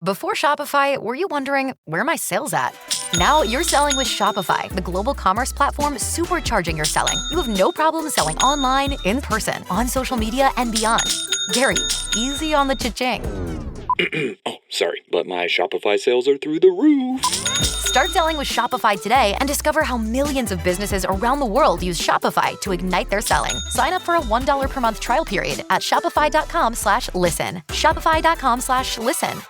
Before Shopify, were you wondering, where are my sales at? Now you're selling with Shopify, the global commerce platform supercharging your selling. You have no problem selling online, in person, on social media, and beyond. Gary, easy on the cha-ching. Oh, sorry, but my Shopify sales are through the roof. Start selling with Shopify today and discover how millions of businesses around the world use Shopify to ignite their selling. Sign up for a $1 per month trial period at shopify.com/listen. Shopify.com/listen.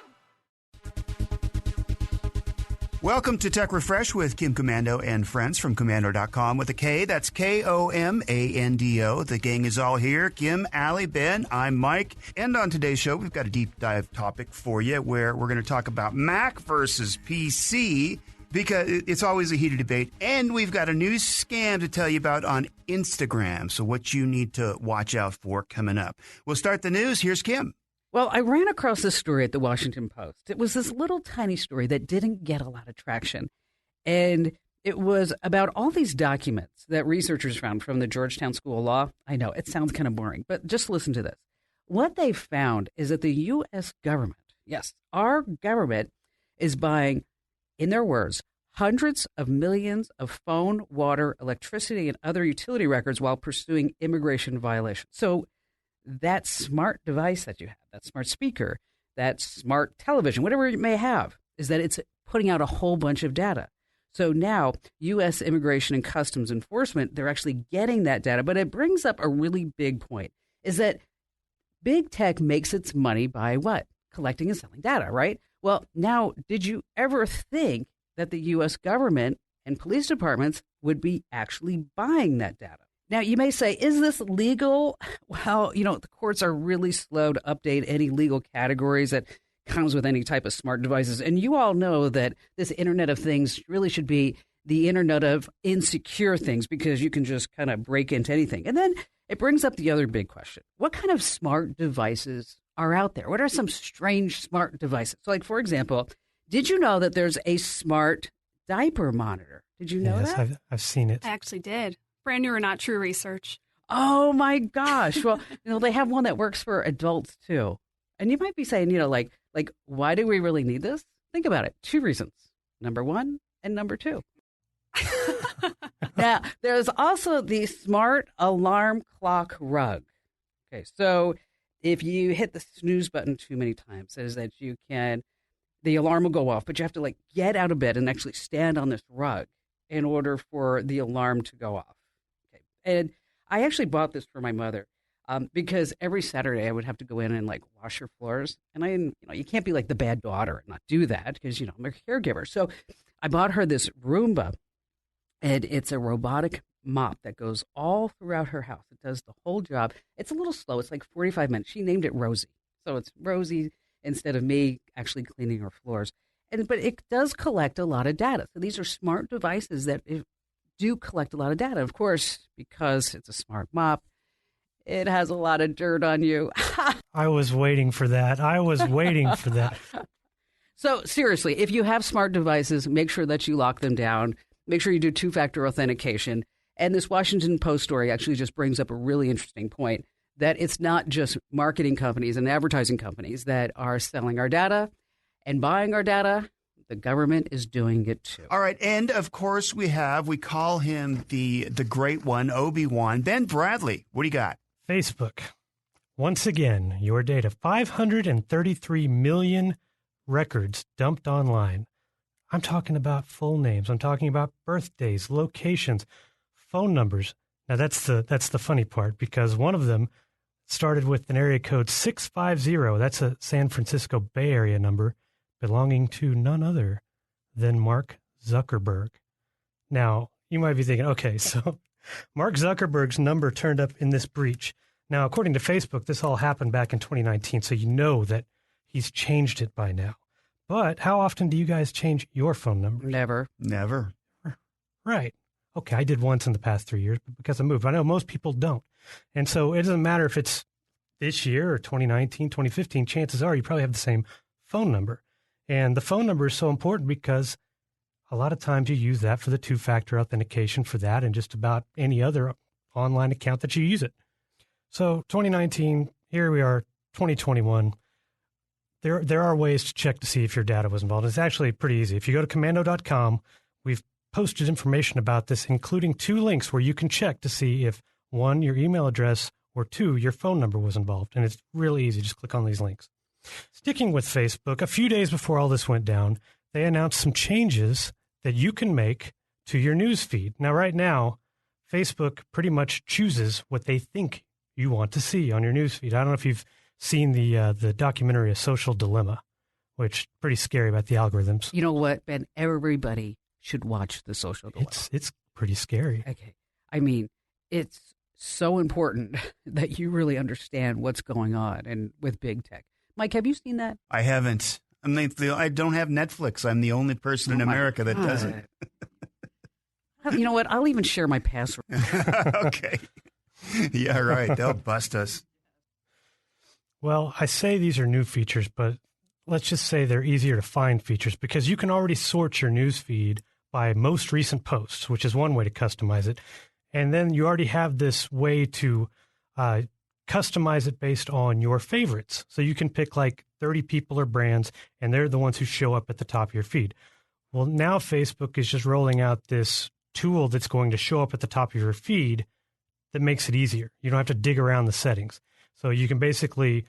Welcome to Tech Refresh with Kim Komando and friends from Komando.com with a K. That's Komando. The gang is all here. Kim, Allie, Ben, I'm Mike. And on today's show, we've got a deep dive topic for you where we're going to talk about Mac versus PC because it's always a heated debate. And we've got a new scam to tell you about on Instagram. So what you need to watch out for coming up. We'll start the news. Here's Kim. Well, I ran across this story at the Washington Post. It was this little tiny story that didn't get a lot of traction. And it was about all these documents that researchers found from the Georgetown School of Law. I know, it sounds kind of boring, but just listen to this. What they found is that the U.S. government, yes, our government is buying, in their words, hundreds of millions of phone, water, electricity, and other utility records while pursuing immigration violations. So that smart device that you have, that smart speaker, that smart television, whatever it may have, is that it's putting out a whole bunch of data. So now U.S. Immigration and Customs Enforcement, they're actually getting that data. But it brings up a really big point, is that big tech makes its money by what? Collecting and selling data, right? Well, now, did you ever think that the U.S. government and police departments would be actually buying that data? Now, you may say, is this legal? Well, the courts are really slow to update any legal categories that comes with any type of smart devices. And you all know that this Internet of Things really should be the Internet of insecure things because you can just kind of break into anything. And then it brings up the other big question. What kind of smart devices are out there? What are some strange smart devices? So, like, for example, did you know that there's a smart diaper monitor? Did you know that? Yes, I've seen it. I actually did. Brand new or not true research. Oh, my gosh. Well, they have one that works for adults, too. And you might be saying, like, why do we really need this? Think about it. 2 reasons. Number 1 and number 2. Now, there's also the smart alarm clock rug. Okay, so if you hit the snooze button too many times, it says that the alarm will go off, but you have to, get out of bed and actually stand on this rug in order for the alarm to go off. And I actually bought this for my mother because every Saturday I would have to go in and wash her floors. And you can't be like the bad daughter and not do that because, I'm a caregiver. So I bought her this Roomba, and it's a robotic mop that goes all throughout her house. It does the whole job. It's a little slow. It's like 45 minutes. She named it Rosie. So it's Rosie instead of me actually cleaning her floors. But it does collect a lot of data. So these are smart devices that do collect a lot of data. Of course, because it's a smart mop, it has a lot of dirt on you. I was waiting for that. So seriously, if you have smart devices, make sure that you lock them down. Make sure you do 2-factor authentication. And this Washington Post story actually just brings up a really interesting point that it's not just marketing companies and advertising companies that are selling our data and buying our data. The government is doing it too. All right. And of course we call him the great one, Obi-Wan, Ben Bradley. What do you got? Facebook. Once again, your data. 533 million records dumped online. I'm talking about full names. I'm talking about birthdays, locations, phone numbers. Now that's the funny part because one of them started with an area code 650. That's a San Francisco Bay Area number, belonging to none other than Mark Zuckerberg. Now, you might be thinking, okay, so Mark Zuckerberg's number turned up in this breach. Now, according to Facebook, this all happened back in 2019, so you know that he's changed it by now. But how often do you guys change your phone number? Never. Right. Okay, I did once in the past 3 years but because I moved. I know most people don't. And so it doesn't matter if it's this year or 2019, 2015, chances are you probably have the same phone number. And the phone number is so important because a lot of times you use that for the 2-factor authentication for that and just about any other online account that you use it. So 2019, here we are, 2021. there are ways to check to see if your data was involved. It's actually pretty easy. If you go to Komando.com, we've posted information about this, including 2 links where you can check to see if 1, your email address, or 2, your phone number was involved. And it's really easy. Just click on these links. Sticking with Facebook, a few days before all this went down, they announced some changes that you can make to your news feed. Now, right now, Facebook pretty much chooses what they think you want to see on your news feed. I don't know if you've seen the documentary A Social Dilemma, which is pretty scary about the algorithms. You know what, Ben? Everybody should watch The Social Dilemma. It's pretty scary. Okay. I mean, it's so important that you really understand what's going on and with big tech. Mike, have you seen that? I haven't. I don't have Netflix. I'm the only person in America that doesn't. You know what? I'll even share my password. Okay. Yeah, right. They'll bust us. Well, I say these are new features, but let's just say they're easier to find features because you can already sort your news feed by most recent posts, which is one way to customize it. And then you already have this way to customize it based on your favorites. So you can pick like 30 people or brands, and they're the ones who show up at the top of your feed. Well, now Facebook is just rolling out this tool that's going to show up at the top of your feed that makes it easier. You don't have to dig around the settings. So you can basically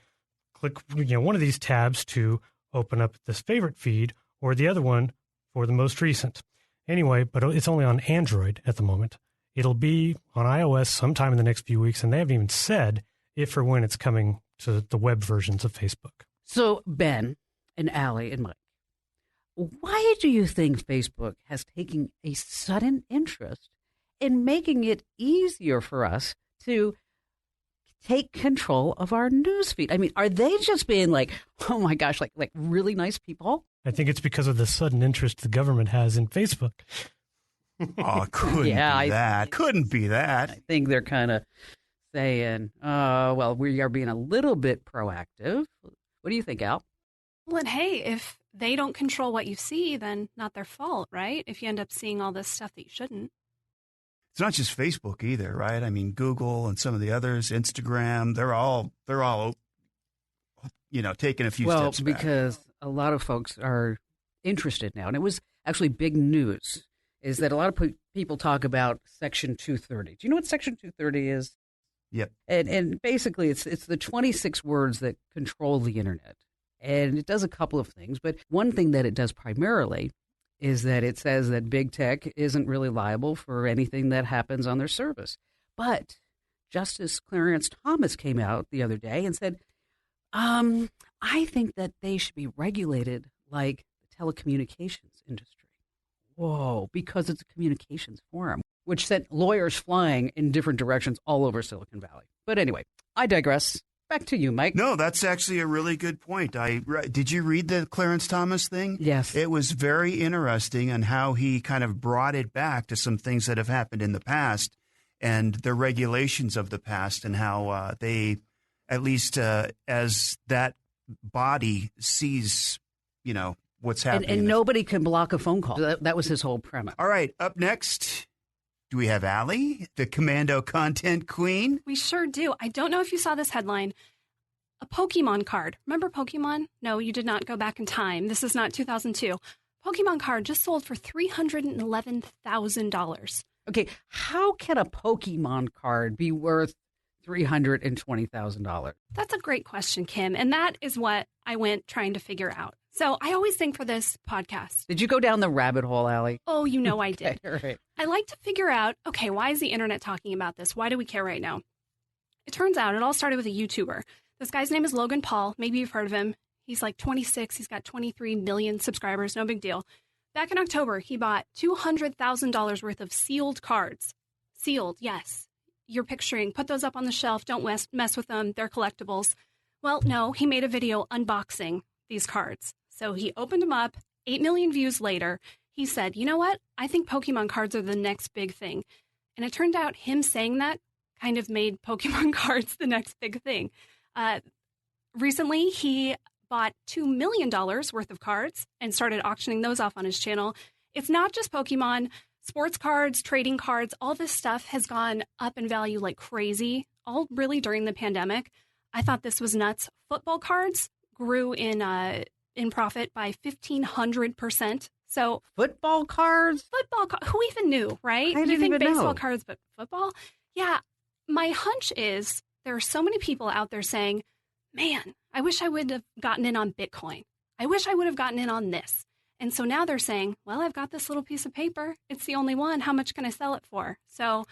click one of these tabs to open up this favorite feed or the other one for the most recent. Anyway, but it's only on Android at the moment. It'll be on iOS sometime in the next few weeks, and they haven't even said if or when it's coming to the web versions of Facebook. So, Ben and Allie and Mike, why do you think Facebook has taken a sudden interest in making it easier for us to take control of our newsfeed? I mean, are they just being like, oh my gosh, like really nice people? I think it's because of the sudden interest the government has in Facebook. Oh, couldn't be that. Couldn't be that. I think they're kind of saying, well, we are being a little bit proactive. What do you think, Al? Well, and hey, if they don't control what you see, then not their fault, right? If you end up seeing all this stuff that you shouldn't. It's not just Facebook either, right? I mean, Google and some of the others, Instagram, they're all taking a few steps back. Well, because a lot of folks are interested now, and it was actually big news, is that a lot of people talk about Section 230. Do you know what Section 230 is? Yep. And basically, it's the 26 words that control the internet. And it does a couple of things, but one thing that it does primarily is that it says that big tech isn't really liable for anything that happens on their service. But Justice Clarence Thomas came out the other day and said, I think that they should be regulated like the telecommunications industry. Whoa, because it's a communications forum, which sent lawyers flying in different directions all over Silicon Valley. But anyway, I digress. Back to you, Mike. No, that's actually a really good point. Did you read the Clarence Thomas thing? Yes. It was very interesting on how he kind of brought it back to some things that have happened in the past and the regulations of the past and how they, at least as that body sees, what's happening. And nobody can block a phone call. That was his whole premise. All right, up next, do we have Allie, the Komando content queen? We sure do. I don't know if you saw this headline. A Pokemon card. Remember Pokemon? No, you did not go back in time. This is not 2002. Pokemon card just sold for $311,000. Okay, how can a Pokemon card be worth $320,000? That's a great question, Kim. And that is what I went trying to figure out. So I always think for this podcast. Did you go down the rabbit hole, Allie? Oh, you know I did. Okay, right. I like to figure out, okay, why is the internet talking about this? Why do we care right now? It turns out it all started with a YouTuber. This guy's name is Logan Paul. Maybe you've heard of him. He's like 26. He's got 23 million subscribers. No big deal. Back in October, he bought $200,000 worth of sealed cards. Sealed, yes. You're picturing, put those up on the shelf. Don't mess with them. They're collectibles. Well, no, he made a video unboxing these cards. So he opened them up. 8 million views later, he said, you know what? I think Pokemon cards are the next big thing. And it turned out him saying that kind of made Pokemon cards the next big thing. Recently, he bought $2 million worth of cards and started auctioning those off on his channel. It's not just Pokemon. Sports cards, trading cards, all this stuff has gone up in value like crazy, all really during the pandemic. I thought this was nuts. Football cards, grew in profit by 1,500%. So Football cards? who even knew, right? I You didn't think even baseball know. cards, but football? Yeah. My hunch is there are so many people out there saying, man, I wish I would have gotten in on Bitcoin. I wish I would have gotten in on this. And so now they're saying, well, I've got this little piece of paper. It's the only one. How much can I sell it for? So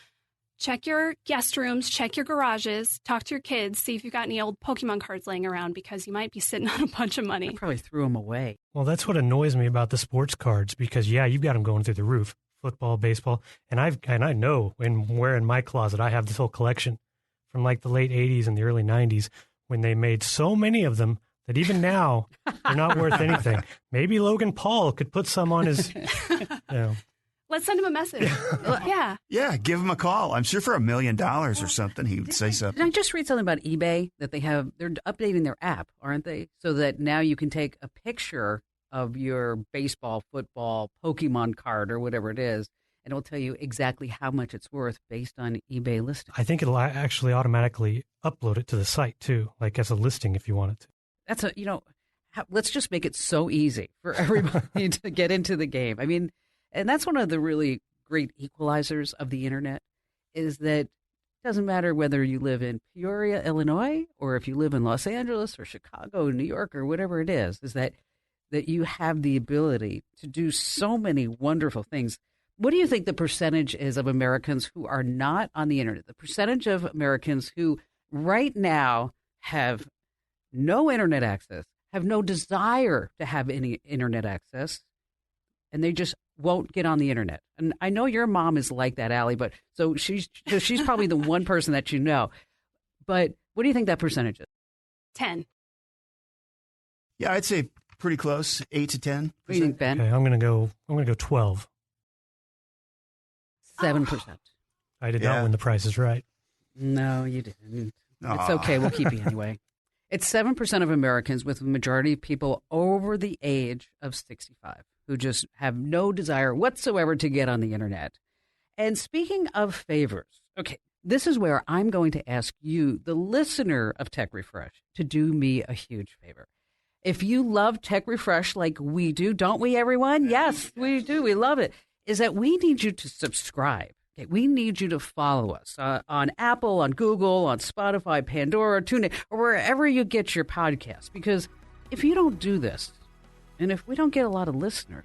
check your guest rooms, check your garages, talk to your kids, see if you've got any old Pokemon cards laying around because you might be sitting on a bunch of I money. probably threw them away. Well, that's what annoys me about the sports cards because, yeah, you've got them going through the roof. Football, baseball. And I know where in my closet I have this whole collection from like the late 80s and the early 90s when they made so many of them that even now they're not worth anything. Maybe Logan Paul could put some on his, Let's send him a message. Yeah. Yeah, give him a call. I'm sure for $1 million or something, he would say Did something. I just read something about eBay that they're updating their app, aren't they? So that now you can take a picture of your baseball, football, Pokemon card or whatever it is, and it'll tell you exactly how much it's worth based on eBay listing. I think it'll actually automatically upload it to the site too, like as a listing if you want it to. That's let's just make it so easy for everybody to get into the game. I mean, and that's one of the really great equalizers of the internet is that it doesn't matter whether you live in Peoria, Illinois, or if you live in Los Angeles or Chicago, New York, or whatever it is that you have the ability to do so many wonderful things. What do you think the percentage is of Americans who are not on the internet? The percentage of Americans who right now have no internet access, have no desire to have any internet access, and they just won't get on the internet. And I know your mom is like that, Allie, but so she's probably the one person that you know. But what do you think that percentage is? 10. Yeah, I'd say pretty close, 8 to 10. What do you think, Ben? Okay, I'm gonna go 12. 7%. I did Yeah. not win the Price is Right. No, you didn't. Aw. It's okay. We'll keep you anyway. It's 7% of Americans, with the majority of people over the age of 65 who just have no desire whatsoever to get on the internet. And speaking of favors, okay, this is where I'm going to ask you, the listener of Tech Refresh, to do me a huge favor. If you love Tech Refresh like we do, don't we, everyone? Yes, we do. We love it. Is that we need you to subscribe. Okay, we need you to follow us on Apple, on Google, on Spotify, Pandora, TuneIn, or wherever you get your podcasts. Because if you don't do this, and if we don't get a lot of listeners,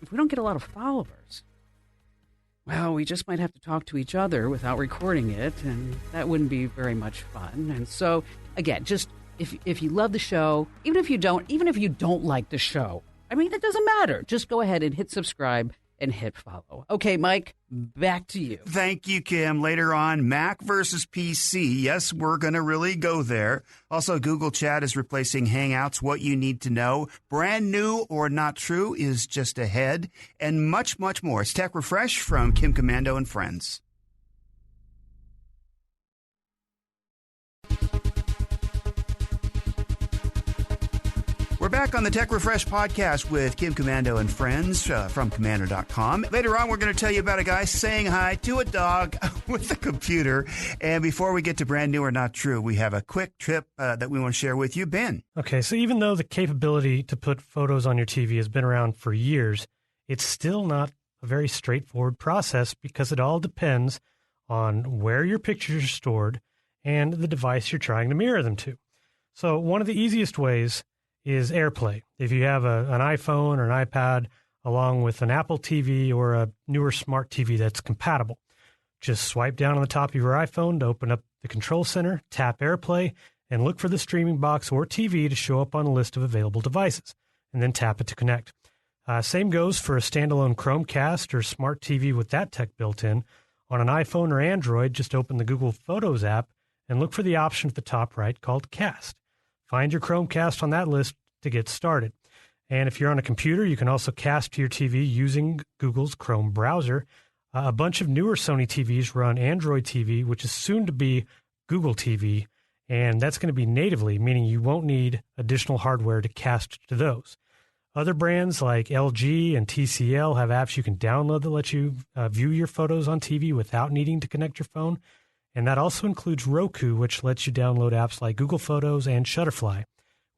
if we don't get a lot of followers, well, we just might have to talk to each other without recording it, and that wouldn't be very much fun. And so, again, just if you love the show, even if you don't like the show, I mean, it doesn't matter. Just go ahead and hit subscribe and hit follow. Okay, Mike, back to you. Thank you, Kim. Later on, Mac versus PC. Yes, we're going to really go there. Also, Google Chat is replacing Hangouts. What you need to know. Brand new or not true is just ahead. And much, much more. It's Tech Refresh from Kim Komando and friends. We're back on the Tech Refresh podcast with Kim Komando and friends from Komando.com. Later on, we're going to tell you about a guy saying hi to a dog with a computer. And before we get to brand new or not true, we have a quick trip that we want to share with you. Ben. Okay, so even though the capability to put photos on your TV has been around for years, it's still not a very straightforward process because it all depends on where your pictures are stored and the device you're trying to mirror them to. So one of the easiest ways is AirPlay. If you have an iPhone or an iPad along with an Apple TV or a newer smart TV that's compatible, just swipe down on the top of your iPhone to open up the control center, tap AirPlay, and look for the streaming box or TV to show up on a list of available devices, and then tap it to connect. Same goes for a standalone Chromecast or smart TV with that tech built in. On an iPhone or Android, just open the Google Photos app and look for the option at the top right called Cast. Find your Chromecast on that list to get started. And if you're on a computer, you can also cast to your TV using Google's Chrome browser. A bunch of newer Sony TVs run Android TV, which is soon to be Google TV, and that's going to be natively, meaning you won't need additional hardware to cast to those. Other brands like LG and TCL have apps you can download that let you view your photos on TV without needing to connect your phone. And that also includes Roku, which lets you download apps like Google Photos and Shutterfly.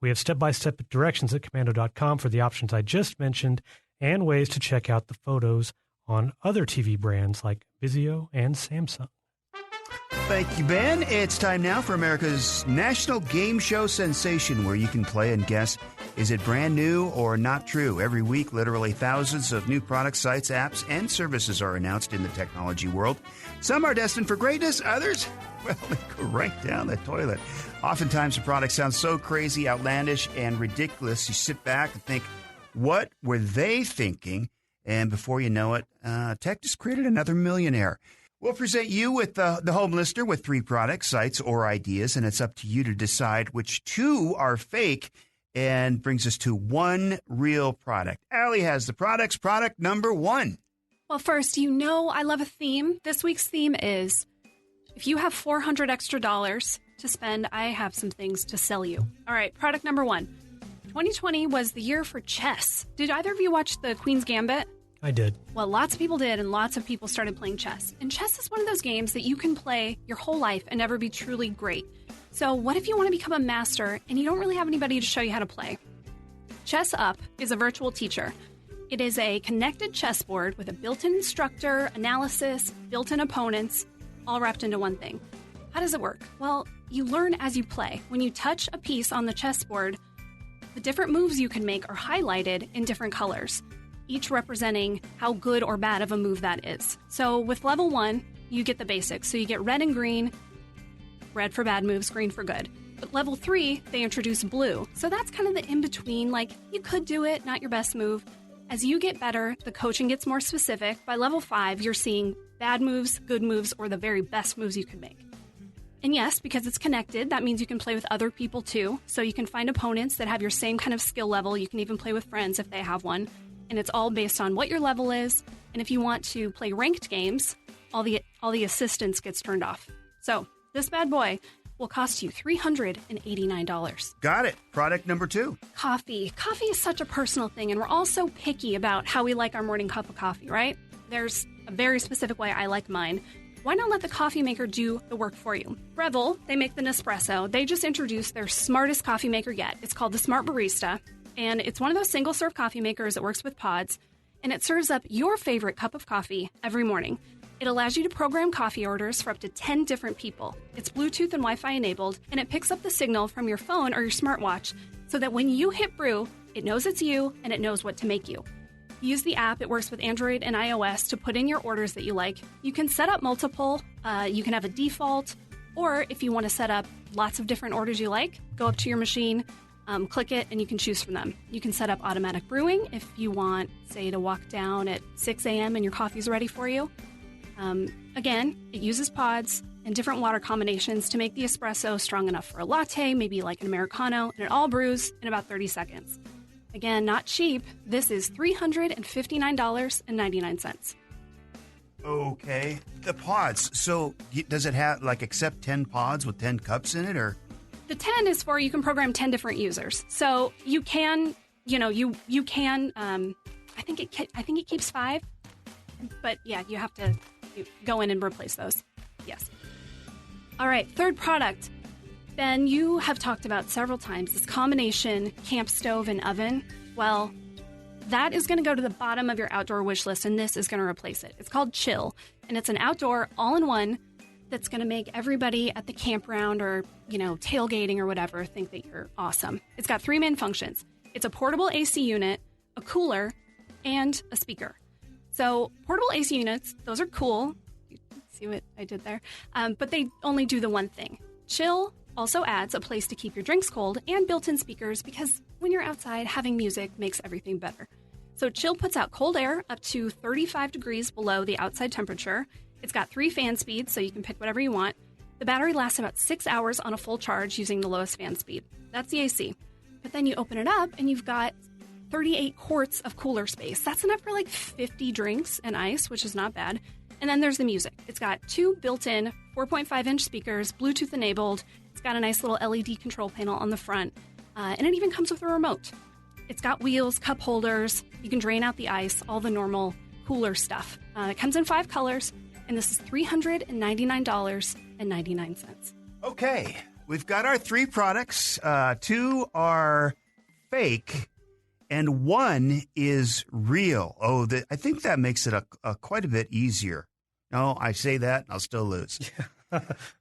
We have step-by-step directions at Komando.com for the options I just mentioned and ways to check out the photos on other TV brands like Vizio and Samsung. Thank you, Ben. It's time now for America's national game show sensation, where you can play and guess, is it brand new or not true? Every week, literally thousands of new products, sites, apps, and services are announced in the technology world. Some are destined for greatness, others, well, they go right down the toilet. Oftentimes, the product sounds so crazy, outlandish, and ridiculous, you sit back and think, what were they thinking? And before you know it, tech just created another millionaire. We'll present you with the home listener with 3 products, sites, or ideas, and it's up to you to decide which 2 are fake, and brings us to one real product. Allie has the products. Product number 1. Well, first, I love a theme. This week's theme is, if you have $400 extra to spend, I have some things to sell you. All right, product number 1. 2020 was the year for chess. Did either of you watch the Queen's Gambit? I did. Well, lots of people did, and lots of people started playing chess. And chess is one of those games that you can play your whole life and never be truly great. So what if you want to become a master and you don't really have anybody to show you how to play? Chess Up is a virtual teacher. It is a connected chessboard with a built-in instructor, analysis, built-in opponents, all wrapped into one thing. How does it work? Well, you learn as you play. When you touch a piece on the chessboard, the different moves you can make are highlighted in different colors, each representing how good or bad of a move that is. So with level 1, you get the basics. So you get red and green, red for bad moves, green for good. But level 3, they introduce blue. So that's kind of the in-between, like you could do it, not your best move. As you get better, the coaching gets more specific. By level 5, you're seeing bad moves, good moves, or the very best moves you can make. And yes, because it's connected, that means you can play with other people too. So you can find opponents that have your same kind of skill level. You can even play with friends if they have one. And it's all based on what your level is. And if you want to play ranked games, all the assistance gets turned off. So this bad boy will cost you $389. Got it. Product number 2. Coffee. Coffee is such a personal thing, and we're all so picky about how we like our morning cup of coffee, right? There's a very specific way I like mine. Why not let the coffee maker do the work for you? Breville, they make the Nespresso. They just introduced their smartest coffee maker yet. It's called the Smart Barista. And it's one of those single-serve coffee makers that works with pods, and it serves up your favorite cup of coffee every morning. It allows you to program coffee orders for up to 10 different people. It's Bluetooth and Wi-Fi enabled, and it picks up the signal from your phone or your smartwatch so that when you hit brew, it knows it's you and it knows what to make you. Use the app. It works with Android and iOS to put in your orders that you like. You can set up multiple. You can have a default, or if you want to set up lots of different orders you like, go up to your machine, click it, and you can choose from them. You can set up automatic brewing if you want, say, to walk down at 6 a.m. and your coffee's ready for you. Again, it uses pods and different water combinations to make the espresso strong enough for a latte, maybe like an Americano, and it all brews in about 30 seconds. Again, not cheap. This is $359.99. Okay. The pods. So does it have, accept 10 pods with 10 cups in it, or? The 10 is for, you can program 10 different users. So you can, you can, I think it keeps 5, but yeah, you have to go in and replace those. Yes. All right. Third product. Ben, you have talked about several times this combination camp stove and oven. Well, that is going to go to the bottom of your outdoor wish list, and this is going to replace it. It's called Chill, and it's an outdoor all-in-one that's going to make everybody at the campground or, tailgating or whatever think that you're awesome. It's got 3 main functions. It's a portable AC unit, a cooler, and a speaker. So portable AC units, those are cool. You see what I did there? But they only do the one thing. Chill also adds a place to keep your drinks cold and built-in speakers, because when you're outside, having music makes everything better. So Chill puts out cold air up to 35 degrees below the outside temperature. It's got 3 fan speeds, so you can pick whatever you want. The battery lasts about 6 hours on a full charge using the lowest fan speed. That's the AC. But then you open it up and you've got 38 quarts of cooler space. That's enough for 50 drinks and ice, which is not bad. And then there's the music. It's got 2 built-in 4.5-inch speakers, Bluetooth enabled. It's got a nice little LED control panel on the front. And it even comes with a remote. It's got wheels, cup holders. You can drain out the ice, all the normal cooler stuff. It comes in 5 colors. And this is $399.99. Okay. we've got our 3 products. 2 are fake, and 1 is real. Oh, I think that makes it quite a bit easier. No, I say that, and I'll still lose.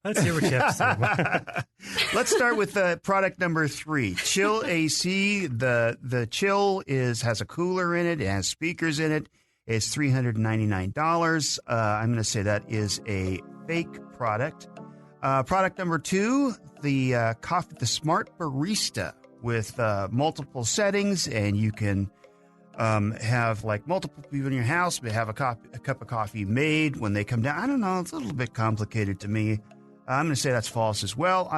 Let's hear what you have to say. Let's start with product number 3, Chill AC. The Chill has a cooler in it. It has speakers in it. It's $399. I'm going to say that is a fake product. Product number 2, the Smart Barista with multiple settings, and you can have like multiple people in your house, but have a cup of coffee made when they come down. I don't know. It's a little bit complicated to me. I'm going to say that's false as well.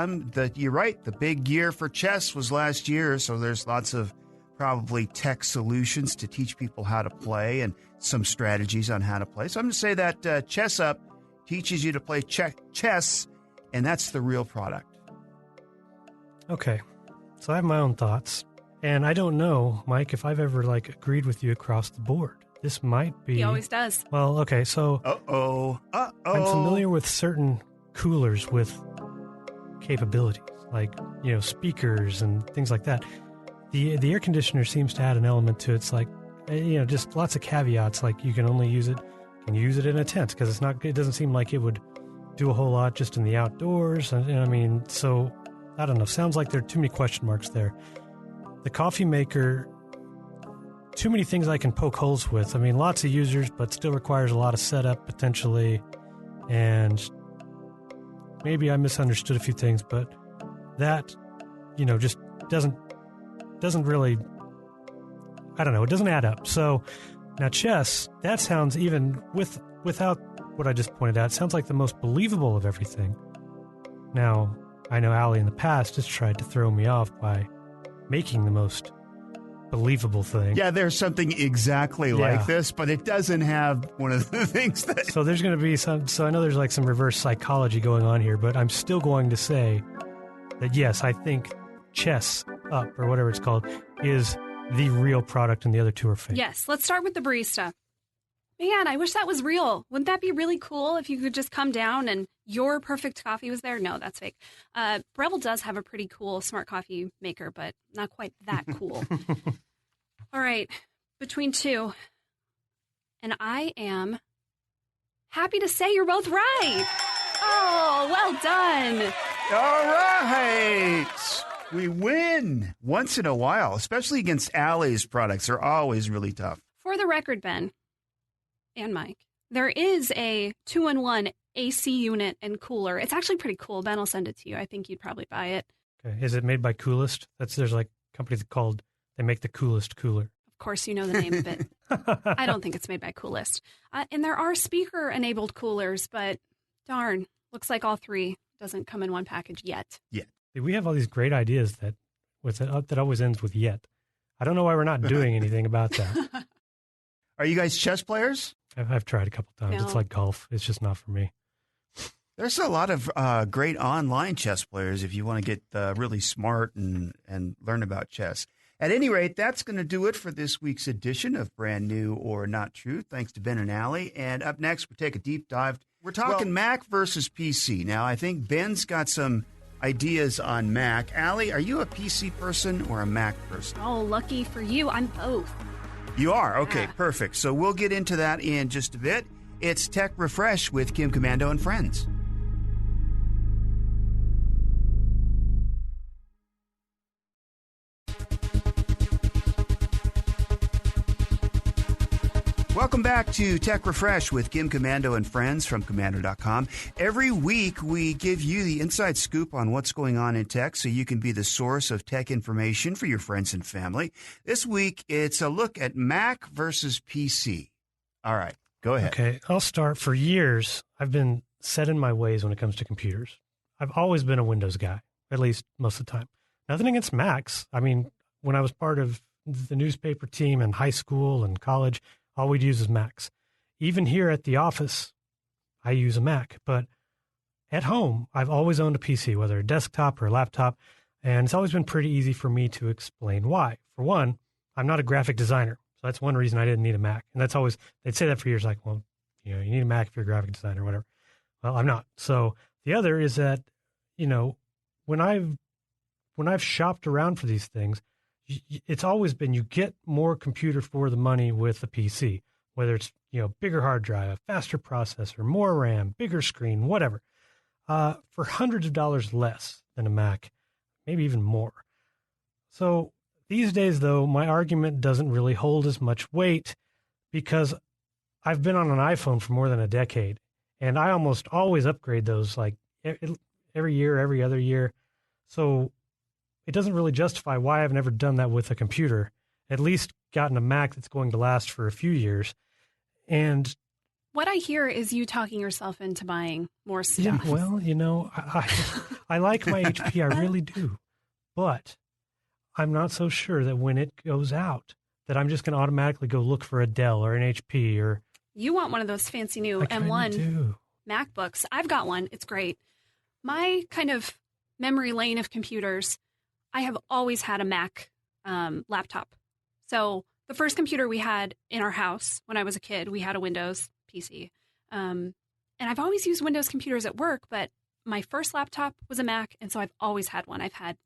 You're right. The big year for chess was last year, so there's lots of probably tech solutions to teach people how to play and some strategies on how to play. So I'm going to say that Chess Up teaches you to play chess, and that's the real product. Okay. So I have my own thoughts. And I don't know, Mike, if I've ever agreed with you across the board. This might be... He always does. Well, okay, so... I'm familiar with certain coolers with capabilities, speakers and things like that. The air conditioner seems to add an element to it. It's just lots of caveats, like you can only use it in a tent, because it doesn't seem like it would do a whole lot just in the outdoors. And so I don't know. Sounds like there are too many question marks there. The coffee maker, too many things I can poke holes with. Lots of users, but still requires a lot of setup potentially. And maybe I misunderstood a few things, but that, just doesn't really, I don't know, it doesn't add up. So now chess, that sounds, even without what I just pointed out, sounds like the most believable of everything. Now, I know Allie in the past has tried to throw me off by making the most believable thing. Yeah, there's something exactly like this, but it doesn't have one of the things that... So there's going to be so I know there's some reverse psychology going on here, but I'm still going to say that yes, I think Chess Up, or whatever it's called, is the real product and the other 2 are fake. Yes, let's start with the barista. Man, I wish that was real. Wouldn't that be really cool if you could just come down and your perfect coffee was there? No, that's fake. Breville does have a pretty cool smart coffee maker, but not quite that cool. All right, between 2. And I am happy to say you're both right. Oh, well done. All right. We win once in a while, especially against Allie's products. They're always really tough. For the record, Ben and Mike, there is a 2-in-1 AC unit and cooler. It's actually pretty cool. Ben will send it to you. I think you'd probably buy it. Okay. Is it made by Coolest? There's companies called, they make the Coolest cooler. Of course, you know the name of it. I don't think it's made by Coolest. And there are speaker-enabled coolers, but darn, looks like all 3 doesn't come in one package yet. Yeah. We have all these great ideas that always ends with yet. I don't know why we're not doing anything about that. Are you guys chess players? I've tried a couple times. No. It's like golf. It's just not for me. There's a lot of great online chess players if you want to get really smart and learn about chess. At any rate, that's going to do it for this week's edition of Brand New or Not True. Thanks to Ben and Allie. And up next, we take a deep dive. We're talking Mac versus PC. Now, I think Ben's got some ideas on Mac. Allie, are you a PC person or a Mac person? Oh, lucky for you. I'm both. You are? Okay, perfect. So we'll get into that in just a bit. It's Tech Refresh with Kim Komando and friends. Welcome back to Tech Refresh with Kim Komando and friends from Komando.com. Every week, we give you the inside scoop on what's going on in tech so you can be the source of tech information for your friends and family. This week, it's a look at Mac versus PC. All right, go ahead. Okay, I'll start. For years, I've been set in my ways when it comes to computers. I've always been a Windows guy, at least most of the time. Nothing against Macs. I mean, when I was part of the newspaper team in high school and college, all we'd use is Macs. Even here at the office, I use a Mac. But at home, I've always owned a PC, whether a desktop or a laptop, and it's always been pretty easy for me to explain why. For one, I'm not a graphic designer, so that's one reason I didn't need a Mac. And that's always, they'd say that for years, like, well, you need a Mac if you're a graphic designer or whatever. Well, I'm not. So the other is that, when I've shopped around for these things, it's always been you get more computer for the money with a PC, whether it's bigger hard drive, a faster processor, more RAM, bigger screen, whatever, for hundreds of dollars less than a Mac, maybe even more. So these days, though, my argument doesn't really hold as much weight because I've been on an iPhone for more than a decade, and I almost always upgrade those like every year, every other year. So it doesn't really justify why I've never done that with a computer, at least gotten a Mac that's going to last for a few years. And what I hear is you talking yourself into buying more stuff. Yeah, well, I like my HP, I really do. But I'm not so sure that when it goes out that I'm just going to automatically go look for a Dell or an HP or... You want one of those fancy new M1 MacBooks. I've got one. It's great. My kind of memory lane of computers, I have always had a Mac laptop. So the first computer we had in our house when I was a kid, we had a Windows PC. And I've always used Windows computers at work, but my first laptop was a Mac, and so I've always had one. I've had,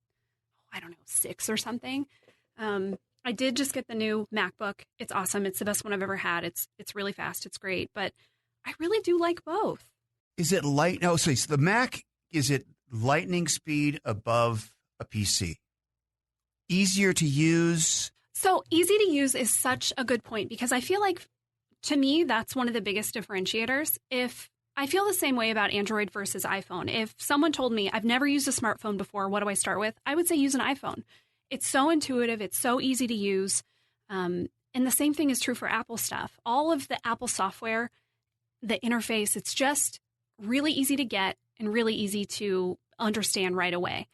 6 or something. I did just get the new MacBook. It's awesome. It's the best one I've ever had. It's really fast. It's great. But I really do like both. Is it light? No, so the Mac, is it lightning speed above a PC? Easier to use? So easy to use is such a good point because I feel like, to me, that's one of the biggest differentiators. If I feel the same way about Android versus iPhone. If someone told me I've never used a smartphone before, what do I start with? I would say use an iPhone. It's so intuitive. It's so easy to use. And the same thing is true for Apple stuff. All of the Apple software, the interface, it's just really easy to get and really easy to understand right away.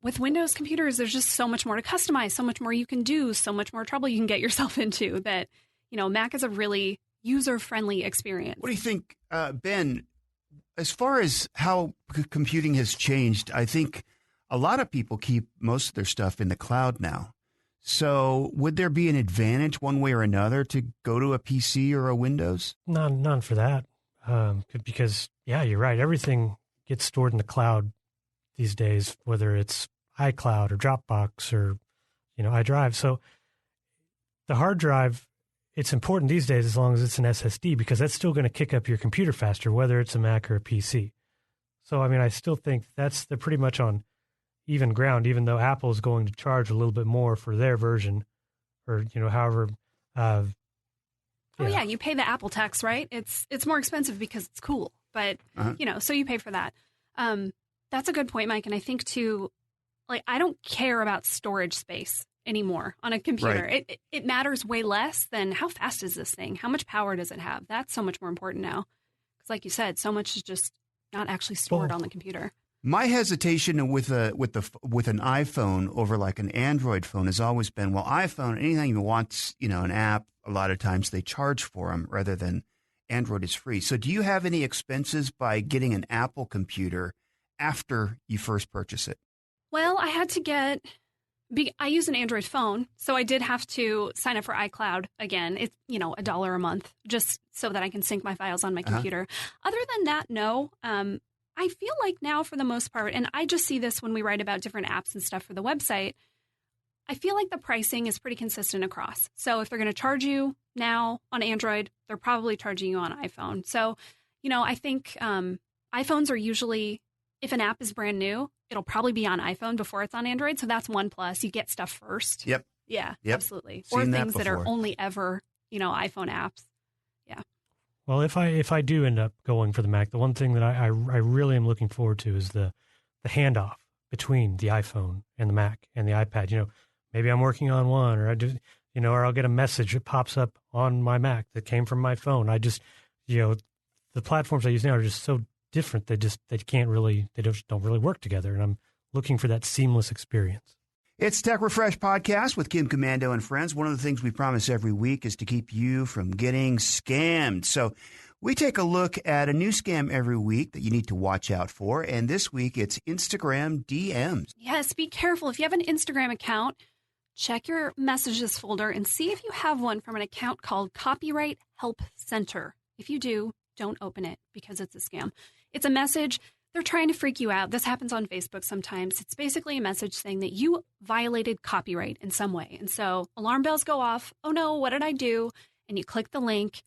With Windows computers, there's just so much more to customize, so much more you can do, so much more trouble you can get yourself into that, Mac is a really user-friendly experience. What do you think, Ben, as far as how computing has changed? I think a lot of people keep most of their stuff in the cloud now. So would there be an advantage one way or another to go to a PC or a Windows? None for that. Because, yeah, you're right. Everything gets stored in the cloud these days, whether it's iCloud or Dropbox or, iDrive. So the hard drive, it's important these days as long as it's an SSD because that's still going to kick up your computer faster, whether it's a Mac or a PC. So, I still think they're pretty much on even ground, even though Apple is going to charge a little bit more for their version or, however. Oh, yeah, you pay the Apple tax, right? It's more expensive because it's cool, but, so you pay for that. That's a good point, Mike. And I think, too, I don't care about storage space anymore on a computer. Right. It matters way less than how fast is this thing? How much power does it have? That's so much more important now. Because like you said, so much is just not actually stored on the computer. My hesitation with an iPhone over like an Android phone has always been, well, iPhone, anything you want, an app, a lot of times they charge for them rather than Android is free. So do you have any expenses by getting an Apple computer after you first purchase it? Well, I had to I use an Android phone, so I did have to sign up for iCloud again. It's, $1 a month just so that I can sync my files on my computer. Other than that, no. I feel like now for the most part, and I just see this when we write about different apps and stuff for the website, I feel like the pricing is pretty consistent across. So if they're going to charge you now on Android, they're probably charging you on iPhone. So, I think iPhones are usually, if an app is brand new, it'll probably be on iPhone before it's on Android. So that's one plus. You get stuff first. Yep. Yeah, yep. Absolutely. Seen or things that are only ever, iPhone apps. Yeah. Well, if I do end up going for the Mac, the one thing that I really am looking forward to is the handoff between the iPhone and the Mac and the iPad. Maybe I'm working on one, or or I'll get a message that pops up on my Mac that came from my phone. I just, the platforms I use now are just so different. They don't really work together, and I'm looking for that seamless experience. It's Tech Refresh Podcast with Kim Komando and friends. One of the things we promise every week is to keep you from getting scammed. So we take a look at a new scam every week that you need to watch out for. And this week, it's Instagram DMs. Yes, be careful. If you have an Instagram account, check your messages folder and see if you have one from an account called Copyright Help Center. If you do, don't open it because it's a scam. It's a message they're trying to freak you out. This happens on Facebook sometimes. It's basically a message saying that you violated copyright in some way. And so alarm bells go off. Oh no, what did I do? And you click the link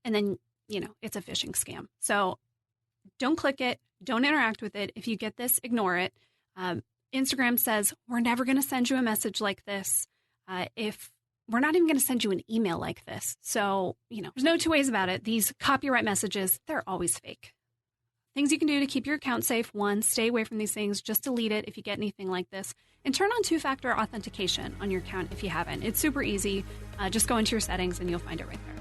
and then, it's a phishing scam. So don't click it. Don't interact with it. If you get this, ignore it. Instagram says, we're never going to send you a message like this. If we're not even going to send you an email like this. So, there's no two ways about it. These copyright messages, they're always fake. Things you can do to keep your account safe. One, stay away from these things. Just delete it if you get anything like this. And turn on two-factor authentication on your account if you haven't. It's super easy. Just go into your settings and you'll find it right there.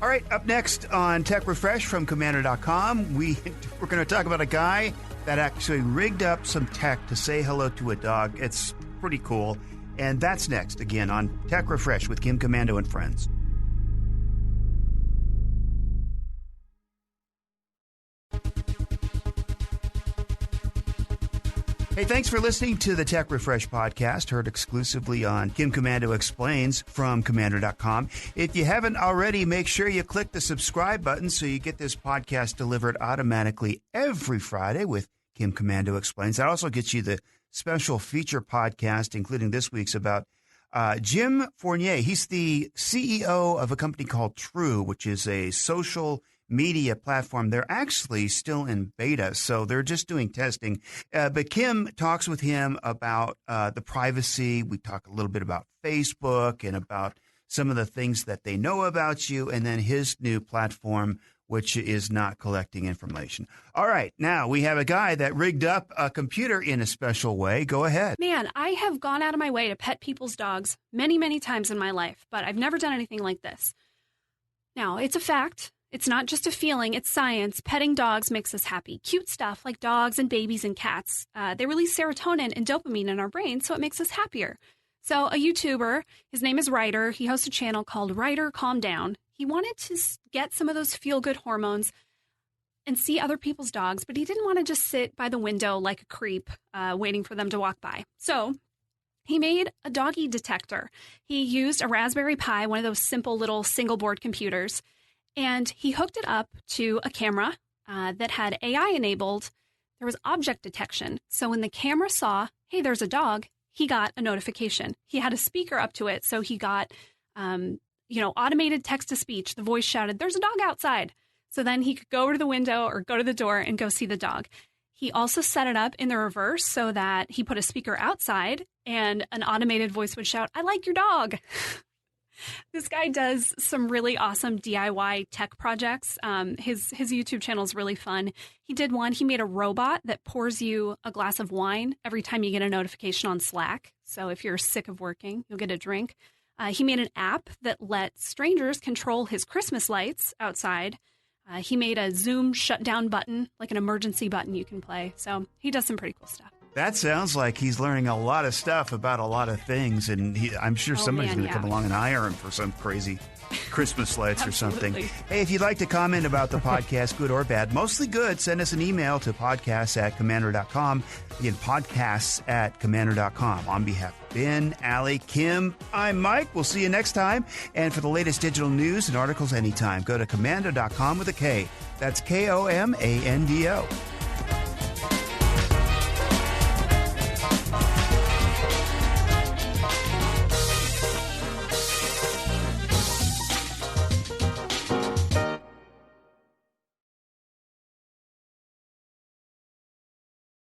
All right, up next on Tech Refresh from Komando.com, we're going to talk about a guy that actually rigged up some tech to say hello to a dog. It's pretty cool. And that's next, again, on Tech Refresh with Kim Komando and friends. Hey, thanks for listening to the Tech Refresh podcast, heard exclusively on Kim Komando Explains from Komando.com. If you haven't already, make sure you click the subscribe button so you get this podcast delivered automatically every Friday with Kim Komando Explains. That also gets you the special feature podcast, including this week's about Jim Fournier. He's the CEO of a company called True, which is a social media platform. They're actually still in beta, so they're just doing testing. But Kim talks with him about the privacy. We talk a little bit about Facebook and about some of the things that they know about you, and then his new platform, which is not collecting information. All right, now we have a guy that rigged up a computer in a special way. Go ahead. Man, I have gone out of my way to pet people's dogs many, many times in my life, but I've never done anything like this. Now, it's a fact. It's not just a feeling, it's science. Petting dogs makes us happy. Cute stuff like dogs and babies and cats. They release serotonin and dopamine in our brain, so it makes us happier. So a YouTuber, his name is Ryder. He hosts a channel called Ryder Calm Down. He wanted to get some of those feel-good hormones and see other people's dogs, but he didn't want to just sit by the window like a creep, waiting for them to walk by. So he made a doggy detector. He used a Raspberry Pi, one of those simple little single-board computers, and he hooked it up to a camera that had AI enabled. There was object detection. So when the camera saw, hey, there's a dog, he got a notification. He had a speaker up to it, so he got, automated text-to-speech. The voice shouted, there's a dog outside. So then he could go over to the window or go to the door and go see the dog. He also set it up in the reverse so that he put a speaker outside and an automated voice would shout, I like your dog. This guy does some really awesome DIY tech projects. His YouTube channel is really fun. He did one. He made a robot that pours you a glass of wine every time you get a notification on Slack. So if you're sick of working, you'll get a drink. He made an app that lets strangers control his Christmas lights outside. He made a Zoom shutdown button, like an emergency button you can play. So he does some pretty cool stuff. That sounds like he's learning a lot of stuff about a lot of things, and I'm sure somebody's going to come along and hire him for some crazy Christmas lights or something. Hey, if you'd like to comment about the podcast, good or bad, mostly good, send us an email to podcasts@komando.com. Again, podcasts@komando.com. On behalf of Ben, Allie, Kim, I'm Mike. We'll see you next time. And for the latest digital news and articles anytime, go to komando.com with a K. That's Komando.